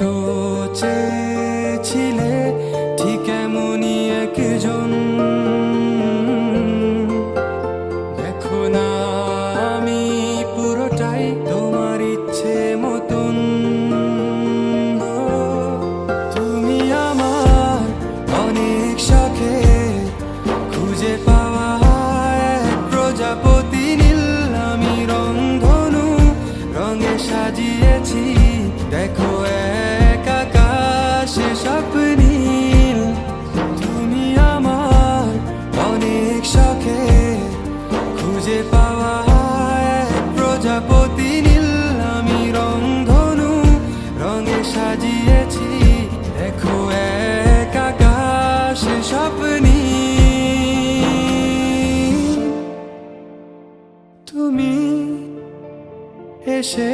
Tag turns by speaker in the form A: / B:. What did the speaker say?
A: তো চেয়েছিলে ঠিক এমনই একজন। দেখো না আমি পুরোটাই তোমার ইচ্ছে মতন। তুমি আমার অনেক শখে খুঁজে পাওয়া এক প্রজাপতি নীল। আমি রংধনু রঙে সাজিয়েছি, দেখো এক আকাশে স্বপ্নীল। তুমি আমার অনেক শখে খুঁজে পাওয়া এক প্রজাপতি নীল। আমি রংধনু রঙে সাজিয়েছি, দেখো এক আকাশে স্বপ্নীল। তুমি এসে